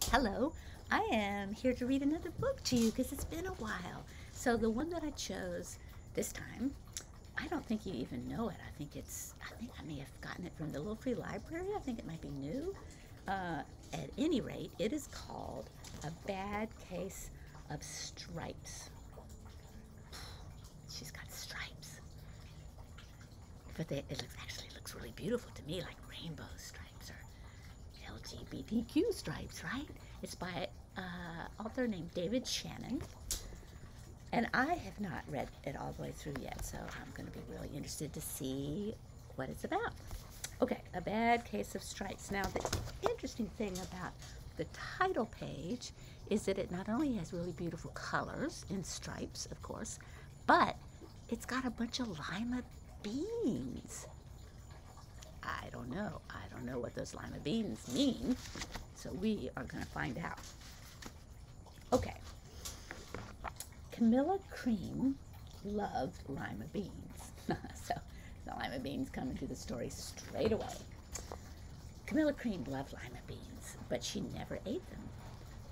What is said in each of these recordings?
Hello, I am here to read another book to you because it's been a while. So the one that I chose this time, I don't think you even know it. I think I may have gotten it from the Little Free Library. I think it might be new. At any rate, it is called A Bad Case of Stripes. She's got stripes, but it looks really beautiful to me, like rainbow stripes or LGBTQ stripes, right? It's by an author named David Shannon. And I have not read it all the way through yet, so I'm going to be really interested to see what it's about. Okay, A Bad Case of Stripes. Now, the interesting thing about the title page is that it not only has really beautiful colors in stripes, of course, but it's got a bunch of lima beans. I don't know. I don't know what those lima beans mean, so we are going to find out. Okay. Camilla Cream loved lima beans. So the lima beans come into the story straight away. Camilla Cream loved lima beans, but she never ate them.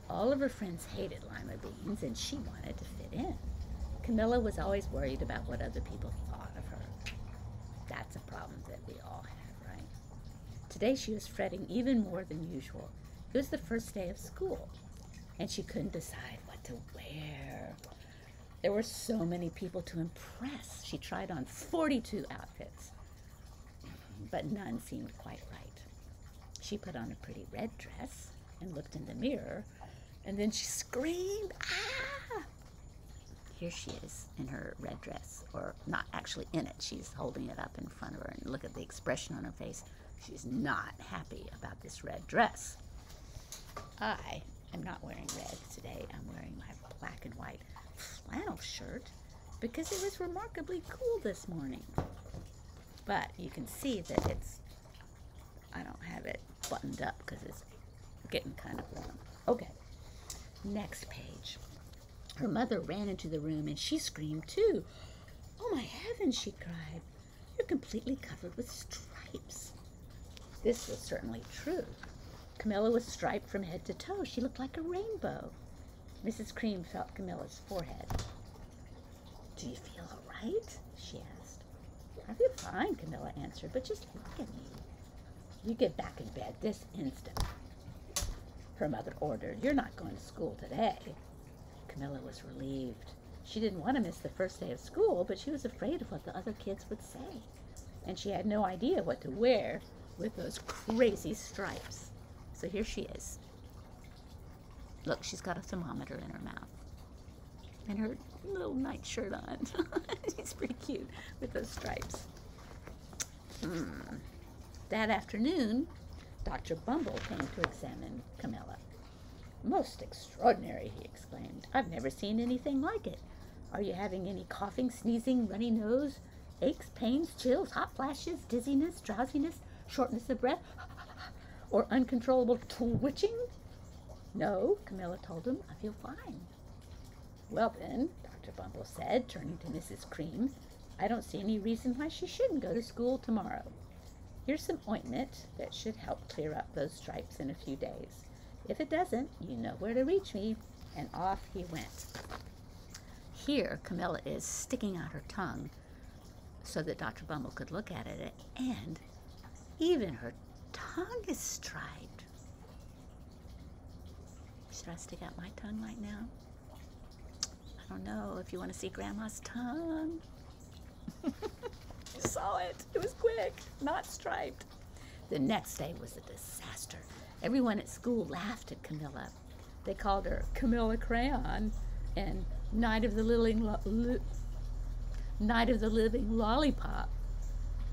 All of her friends hated lima beans, and she wanted to fit in. Camilla was always worried about what other people thought of her. That's a problem that we all have, right? Today she was fretting even more than usual. It was the first day of school, and she couldn't decide what to wear. There were so many people to impress. She tried on 42 outfits, but none seemed quite right. She put on a pretty red dress and looked in the mirror, and then she screamed, "Ah!" Here she is in her red dress, or not actually in it. She's holding it up in front of her, and look at the expression on her face. She's not happy about this red dress. I am not wearing red today. I'm wearing my black and white flannel shirt because it was remarkably cool this morning. But you can see that I don't have it buttoned up because it's getting kind of warm. Okay, next page. Her mother ran into the room and she screamed too. "Oh my heavens," she cried. "You're completely covered with stripes." This was certainly true. Camilla was striped from head to toe. She looked like a rainbow. Mrs. Cream felt Camilla's forehead. "Do you feel all right?" she asked. "I feel fine," Camilla answered, "but just look at me." "You get back in bed this instant," her mother ordered. "You're not going to school today." Camilla was relieved. She didn't want to miss the first day of school, but she was afraid of what the other kids would say. And she had no idea what to wear with those crazy stripes. So here she is. Look, she's got a thermometer in her mouth and her little nightshirt on. She's pretty cute with those stripes. That afternoon, Dr. Bumble came to examine Camilla. "Most extraordinary," he exclaimed. "I've never seen anything like it. Are you having any coughing, sneezing, runny nose, aches, pains, chills, hot flashes, dizziness, drowsiness, shortness of breath, or uncontrollable twitching?" "No," Camilla told him. "I feel fine." "Well then," Dr. Bumble said, turning to Mrs. Cream, "I don't see any reason why she shouldn't go to school tomorrow. Here's some ointment that should help clear up those stripes in a few days. If it doesn't, you know where to reach me." And off he went. Here, Camilla is sticking out her tongue so that Dr. Bumble could look at it, and even her tongue is striped. Should I stick out my tongue right now? I don't know if you want to see Grandma's tongue. You saw it. It was quick, not striped. The next day was a disaster. Everyone at school laughed at Camilla. They called her Camilla Crayon and Night of the Living Lollipop.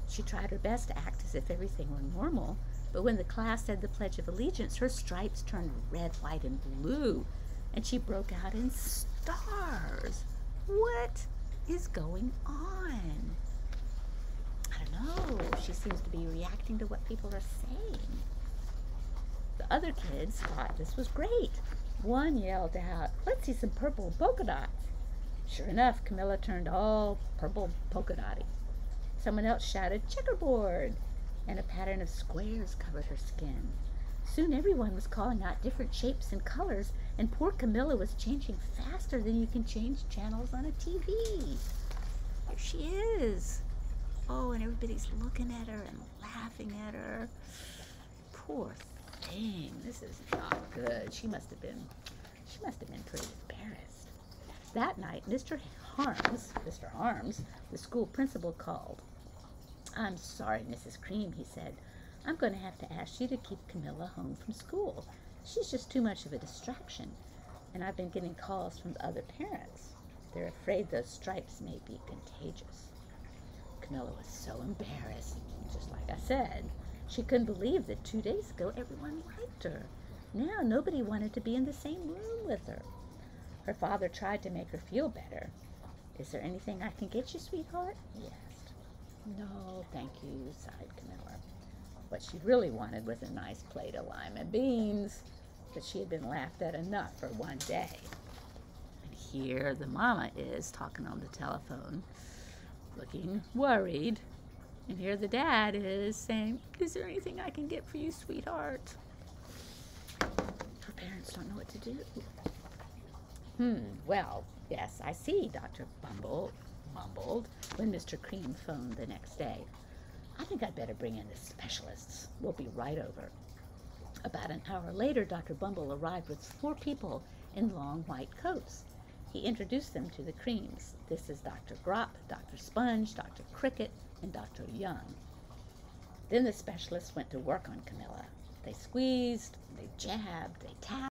She tried her best to act as if everything were normal, but when the class said the Pledge of Allegiance, her stripes turned red, white, and blue, and she broke out in stars. What is going on? I don't know. She seems to be reacting to what people are saying. The other kids thought this was great. One yelled out, "Let's see some purple polka dots." Sure enough, Camilla turned all purple polka dotty. Someone else shouted, "Checkerboard," and a pattern of squares covered her skin. Soon everyone was calling out different shapes and colors, and poor Camilla was changing faster than you can change channels on a TV. Here she is. Oh, and everybody's looking at her and laughing at her. Poor thing. This is not good. She must have been pretty embarrassed. That night, Mr. Harms, the school principal, called. "I'm sorry, Mrs. Cream," he said. "I'm going to have to ask you to keep Camilla home from school. She's just too much of a distraction, and I've been getting calls from the other parents. They're afraid those stripes may be contagious." Camilla was so embarrassed, just like I said. She couldn't believe that 2 days ago everyone liked her. Now nobody wanted to be in the same room with her. Her father tried to make her feel better. "Is there anything I can get you, sweetheart?" he asked. "No, thank you," sighed Camilla. What she really wanted was a nice plate of lima beans, but she had been laughed at enough for one day. And here the mama is talking on the telephone, looking worried. And here the dad is saying, "Is there anything I can get for you, sweetheart?" Her parents don't know what to do. Well, yes, I see," Dr. Bumble mumbled when Mr. Cream phoned the next day. "I think I'd better bring in the specialists. We'll be right over." About an hour later, Dr. Bumble arrived with 4 people in long white coats. He introduced them to the Creams. "This is Dr. Grop, Dr. Sponge, Dr. Cricket, and Dr. Young." Then the specialists went to work on Camilla. They squeezed, they jabbed, they tapped.